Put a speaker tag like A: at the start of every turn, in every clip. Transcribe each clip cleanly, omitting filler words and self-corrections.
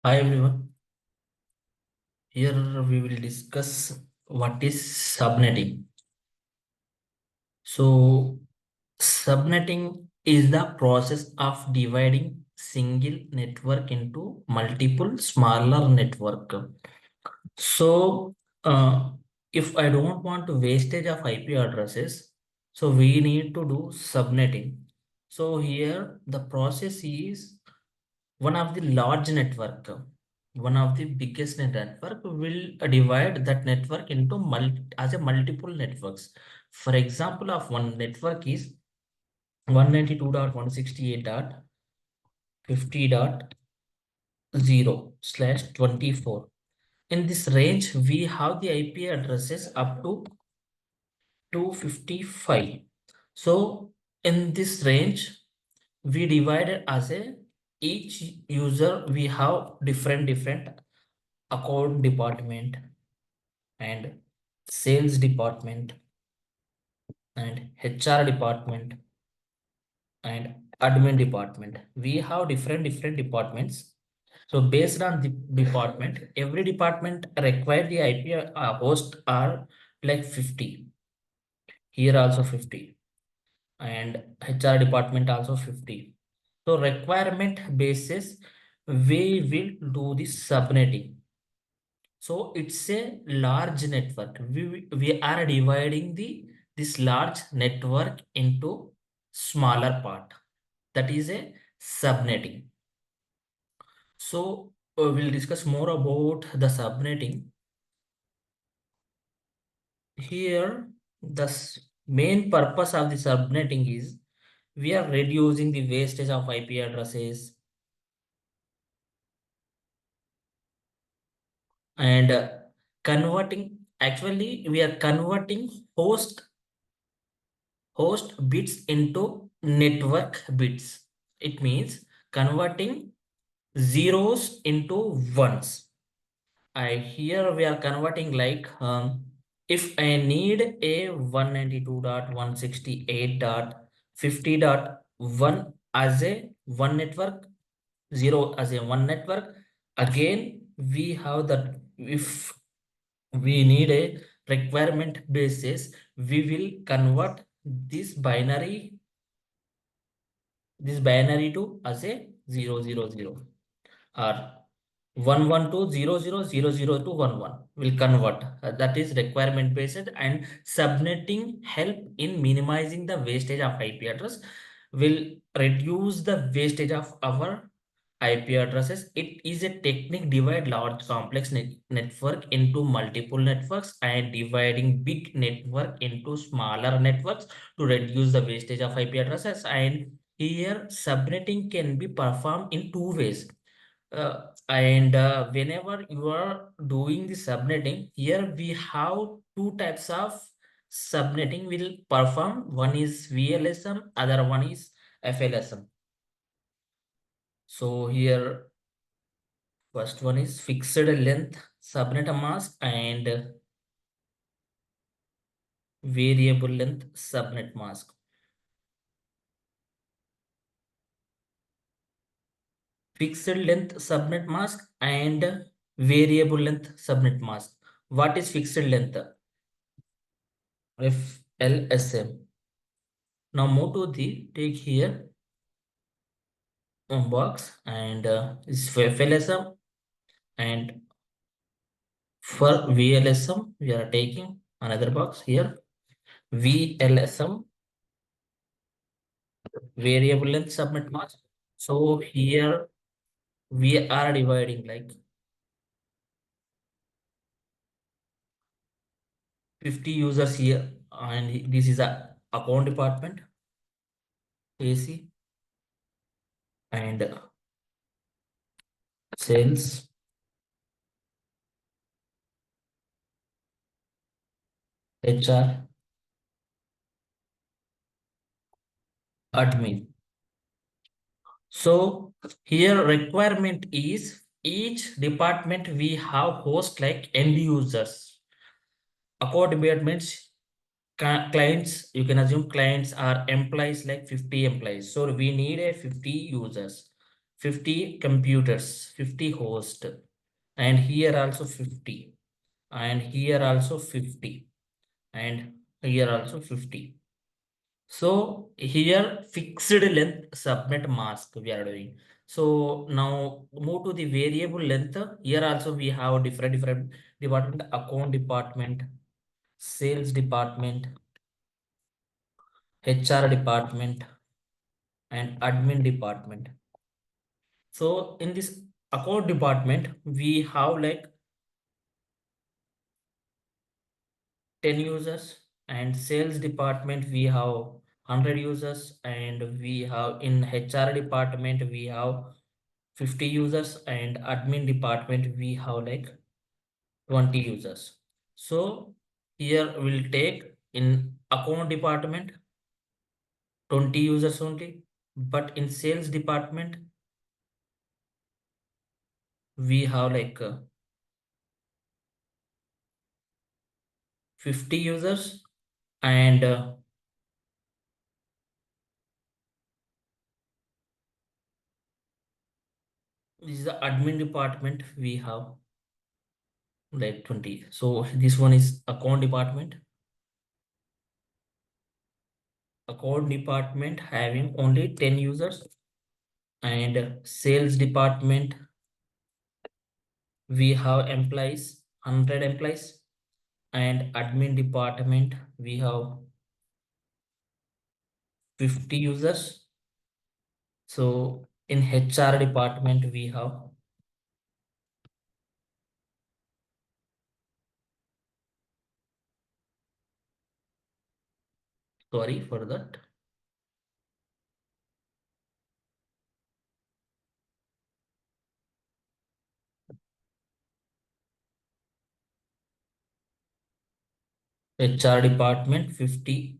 A: Hi everyone. Here we will discuss what is subnetting. So, subnetting is the process of dividing single network into multiple smaller network. So, if I don't want to wastage of IP addresses, so we need to do subnetting. So here the process is one of the large network, one of the biggest network will divide that network into as a multiple networks. For example, of one network is 192.168.50.0/24. In this range, we have the IP addresses up to 255. So in this range, we divided as a each user we have different account department and sales department and HR department and admin department. We have different departments. So based on the department, every department require the IP host are like 50. Here also 50 and HR department also 50. So requirement basis, we will do the subnetting. So it's a large network. We are dividing this large network into smaller part. That is a subnetting. So we'll discuss more about the subnetting. Here, the main purpose of the subnetting is we are reducing the wastage of IP addresses and converting. Actually, we are converting host bits into network bits. It means converting zeros into ones. I here we are converting like if I need a 192.168.50.1 as a one network, 0 as a one network, again we have that if we need a requirement basis, we will convert this binary to as a 000 or 112.00000 will convert. That is requirement based, and subnetting help in minimizing the wastage of IP address, will reduce the wastage of our IP addresses. It is a technique divide large complex network into multiple networks and dividing big network into smaller networks to reduce the wastage of IP addresses. And here subnetting can be performed in two ways. And whenever you are doing the subnetting, here we have two types of subnetting will perform. One is VLSM, other one is FLSM. So here first one is fixed length subnet mask and variable length subnet mask. Fixed length subnet mask and variable length subnet mask. What is fixed length? FLSM. Now move to the take here box and is for FLSM, and for VLSM we are taking another box here, VLSM, variable length subnet mask. So here we are dividing like 50 users here, and this is a account department AC and sales, HR, admin. So here requirement is each department we have host like end users. Account departments clients, you can assume clients are employees like 50 employees. So we need a 50 users. 50 computers, 50 host, and here also 50, and here also 50, and here also 50. So here fixed length subnet mask we are doing. So now move to the variable length. Here also we have different department: account department, sales department, HR department, and admin department. So in this account department, we have like 10 users, and sales department we have 100 users, and we have in HR department we have 50 users, and admin department we have like 20 users. So here we'll take in account department 20 users only, but in sales department we have like 50 users, and this is the admin department we have like 20. So this one is account department having only 10 users, and sales department we have employees 100 employees, and admin department we have 50 users. So in HR department we have, sorry for that, HR department 50,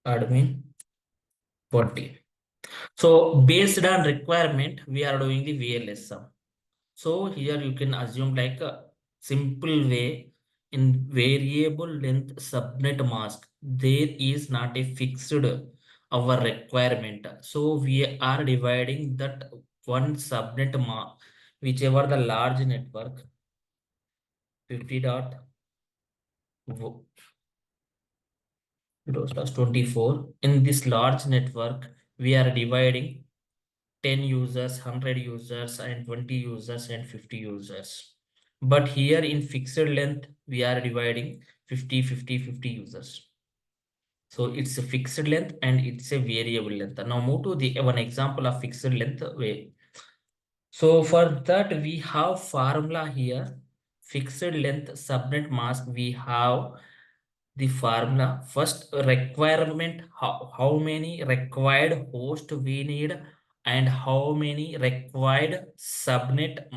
A: admin 40. So based on requirement we are doing the VLS sum. So here you can assume like a simple way: in variable length subnet mask, there is not a fixed our requirement. So we are dividing that one subnet mask, whichever the large network, 50 dot 24. In this large network, we are dividing 10 users, 100 users, and 20 users, and 50 users. But here in fixed length, we are dividing 50, 50, 50 users. So it's a fixed length and it's a variable length. Now move to the one example of fixed length way. So for that, we have formula here. Fixed length subnet mask, we have the formula. First requirement, how many required host we need, and how many required subnet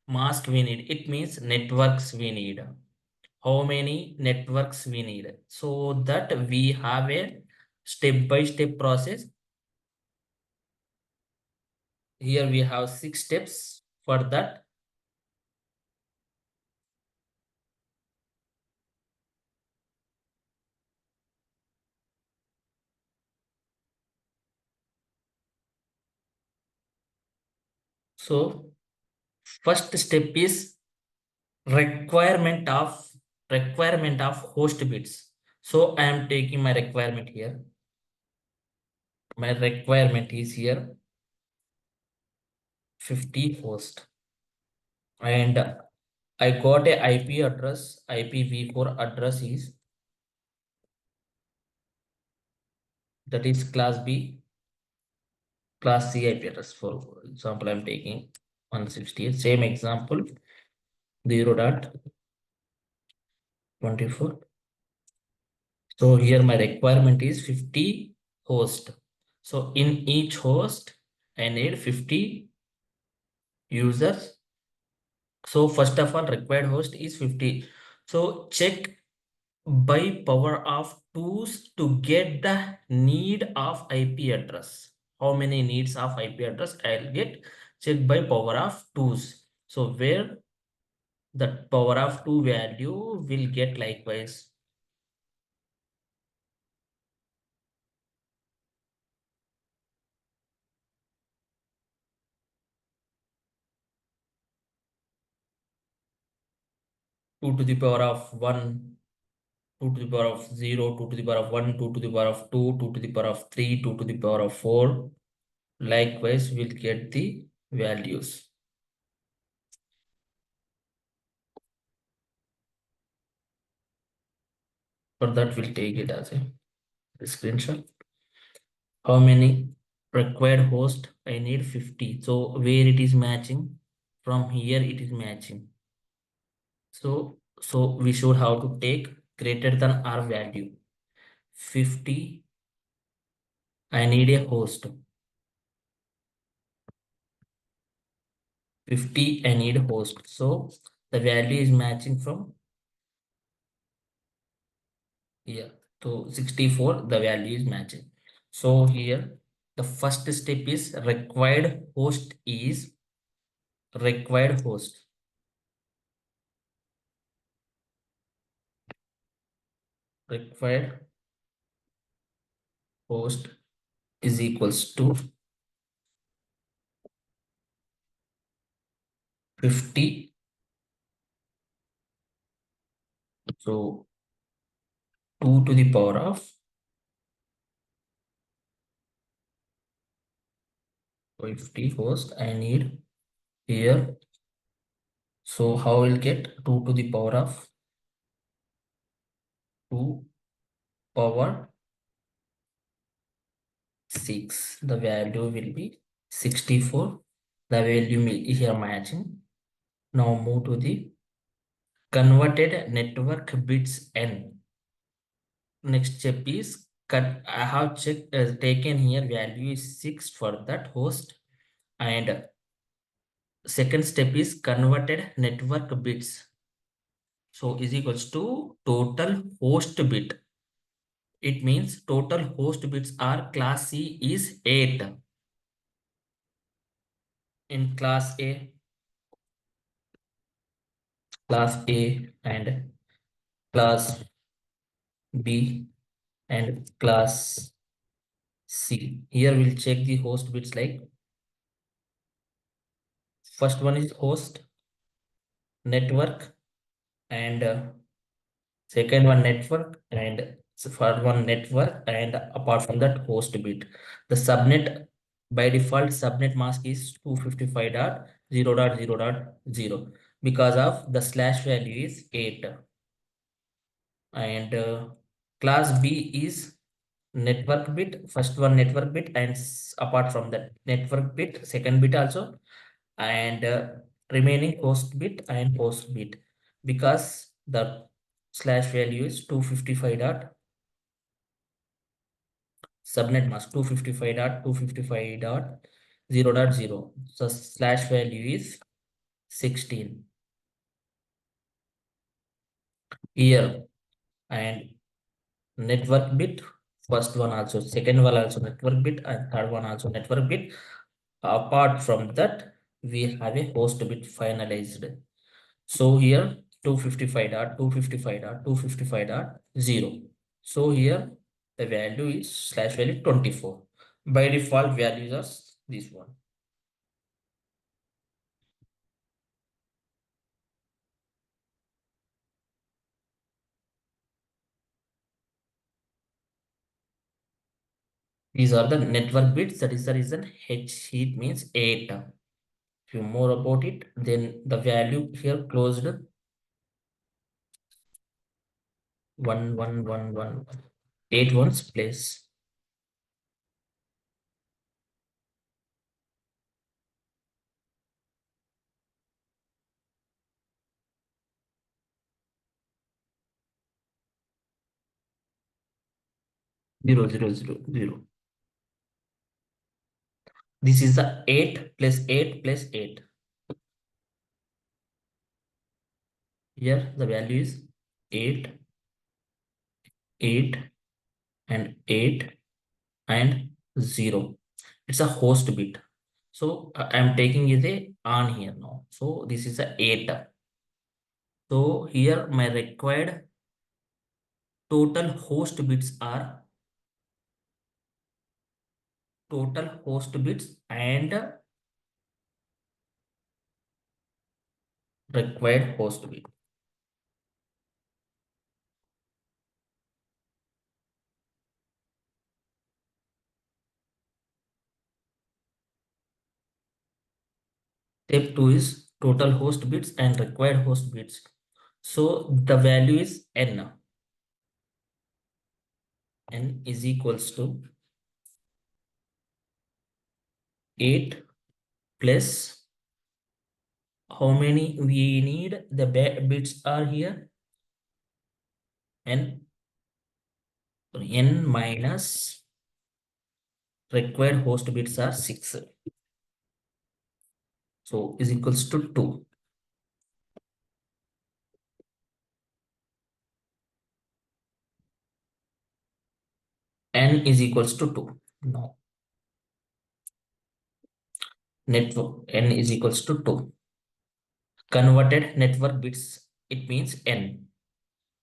A: mask we need. It means networks we need. How many networks we need. So that we have a step-by-step process. Here we have 6 steps for that. So first step is requirement of host bits. So I am taking my requirement here. My requirement is here 50 host, and I got a IP address. IPv4 address is, that is class B, class C IP address. For example, I'm taking 168. Same example, 0.24. So here my requirement is 50 host. So in each host, I need 50 users. So first of all, required host is 50. So check by power of 2's to get the need of IP address. How many needs of IP address I'll get? Check by power of 2's. So where the power of 2 value will get likewise. 2 to the power of 1, 2 to the power of 0, 2 to the power of 1, 2 to the power of 2, 2 to the power of 3, 2 to the power of 4. Likewise, we'll get the values. For that, we'll take it as a screenshot. How many required host? I need 50. So where it is matching? From here it is matching. So we should have to take greater than our value. 50. I need a host. 50. I need a host. So the value is matching from here. So 64, the value is matching. So here the first step is required host is required host. Required host is equals to 50. So 2 to the power of 50 host I need here. So how will get 2 to the power of 2 power 6. The value will be 64. The value will here matching. Now move to the converted network bits n. Next step is I have checked taken here value is 6 for that host, and second step is converted network bits. So is equals to total host bit. It means total host bits are class C is 8. In class A and class B and class C. Here we'll check the host bits like first one is host network, and second one network, and third one network, and apart from that host bit. The subnet, by default subnet mask is 255.0.0.0 because of the slash value is 8, and class B is network bit, first one network bit, and apart from that network bit second bit also, and remaining host bit and host bit, because the slash value is 255 dot subnet mask 255.255.0.0. So slash value is 16 here, and network bit first one also, second one also network bit, and third one also network bit. Apart from that, we have a host bit finalized. So here 255.255.255.0. So here the value is slash value 24. By default values are this one. These are the network bits. That is the reason H heat means 8. If you more about it, then the value here closed 1 1 1 1 8 ones place 0 0 0 0. This is the 8 plus 8 plus 8. Here the value is 8, 8, and 8, and 0. It's a host bit. So I'm taking is a on here now. So this is a 8. So here my required total host bits are total host bits and required host bit. Step 2 is total host bits and required host bits. So the value is n. N is equals to 8 plus how many we need, the bits are here, n, n minus required host bits are 6. So is equals to 2. N is equals to 2. Now network n is equals to 2. Converted network bits, it means n.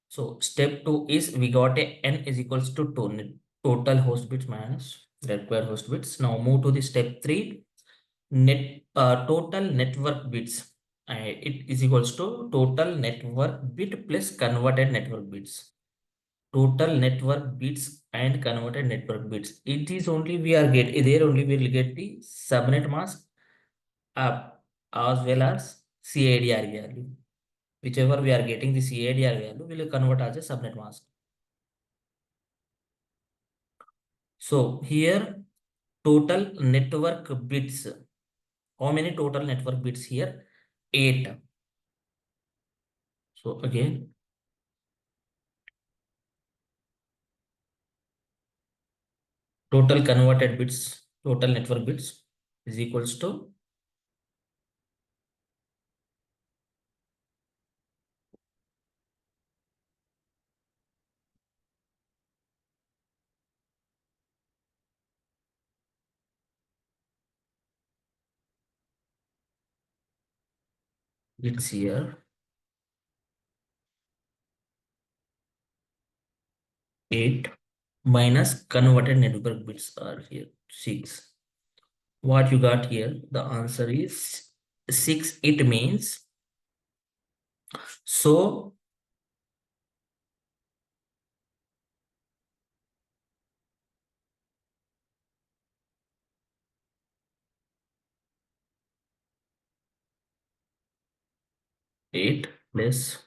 A: So step 2 is we got a n is equals to 2, total host bits minus required host bits. Now move to the step 3, total network bits. It is equals to total network bit plus converted network bits. Total network bits and converted network bits. It is only we are get there only we will get the subnet mask up as well as CIDR value. Whichever we are getting the CIDR value, we will convert as a subnet mask. So here total network bits. How many total network bits here? 8. So again, total converted bits, total network bits is equals to bits here 8 minus converted network bits are here 6. What you got here? The answer is 6. It means so 8 plus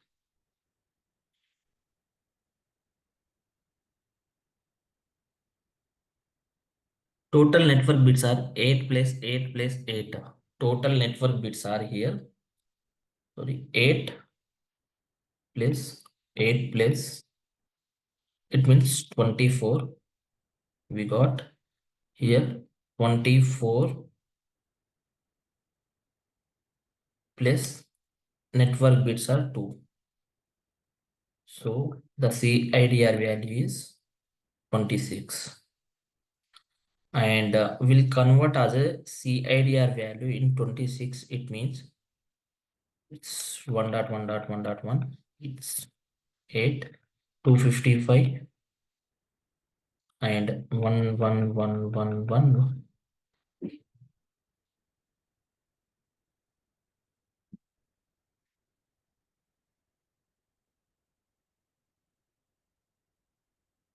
A: total network bits are 8 plus 8 plus 8. Total network bits are here. Sorry, 8 plus 8 plus it means 24. We got here 24 plus network bits are 2. So the CIDR value is 26. And we'll convert as a CIDR value in 26. It means it's 1.1.1.1. It's 8, 255 and 11111.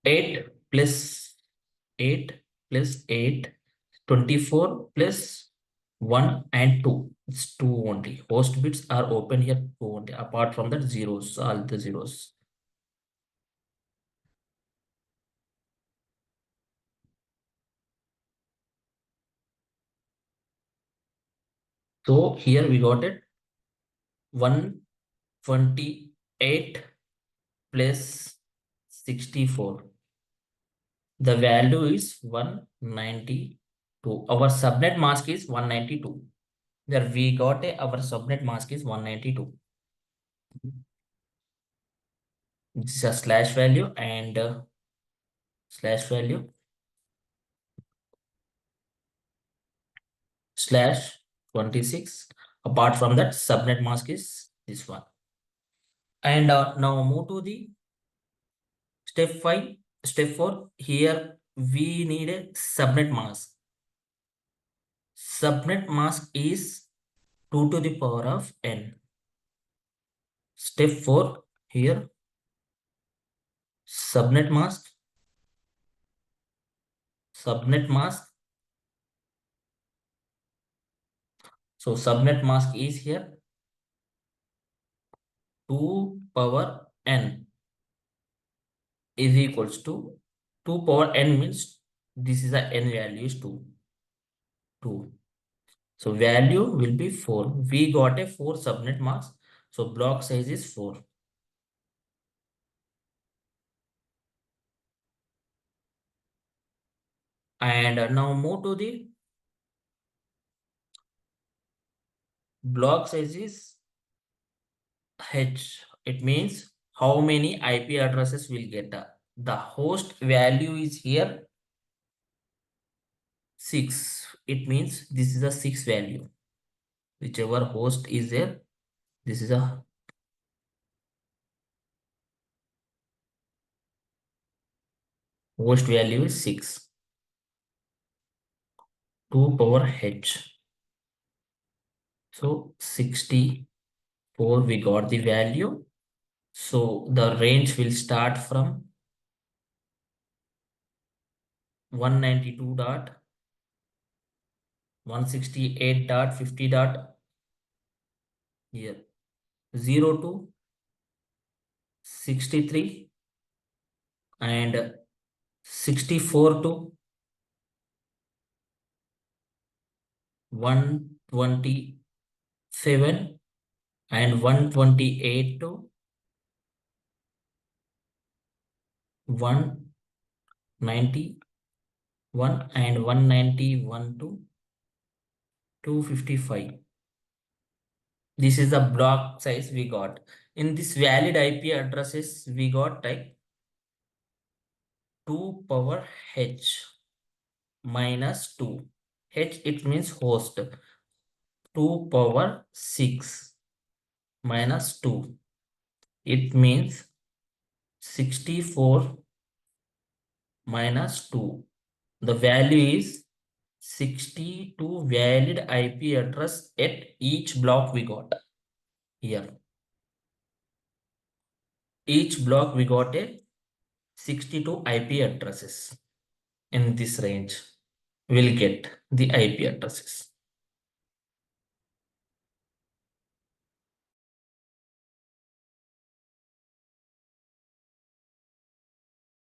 A: 8 plus 8 plus 8, 24 plus 1 and 2. It's 2 only. Host bits are open here 2 only. Apart from that, zeros, all the zeros. So here we got it 128 plus 64. The value is 192. Our subnet mask is 192. There we got our subnet mask is 192. This is a slash value and slash value slash 26. Apart from that, subnet mask is this one. And now move to the step 5. Step 4. Here we need a subnet mask. Subnet mask is 2 to the power of n. Step 4 here subnet mask. So subnet mask is here 2 power n is equals to 2 power n means this is a n value is 2. 2. So value will be 4. We got a 4 subnet mask. So block size is 4. And now move to the block size is H. It means how many IP addresses will get. The host value is here 6. It means this is a 6 value. Whichever host is there, this is a host value is 6. 2 power H. So 64 we got the value. So the range will start from 192 dot 168 dot 50 dot here 0 to 63 and 64 to 127 and 128 to 191 and 191 to 255. This is the block size we got. In this valid IP addresses, we got like 2 power H minus 2. H it means host. 2 power 6 minus 2. It means 64 minus 2. The value is 62 valid IP address at each block we got here. Each block we got a 62 IP addresses in this range. We'll get the IP addresses.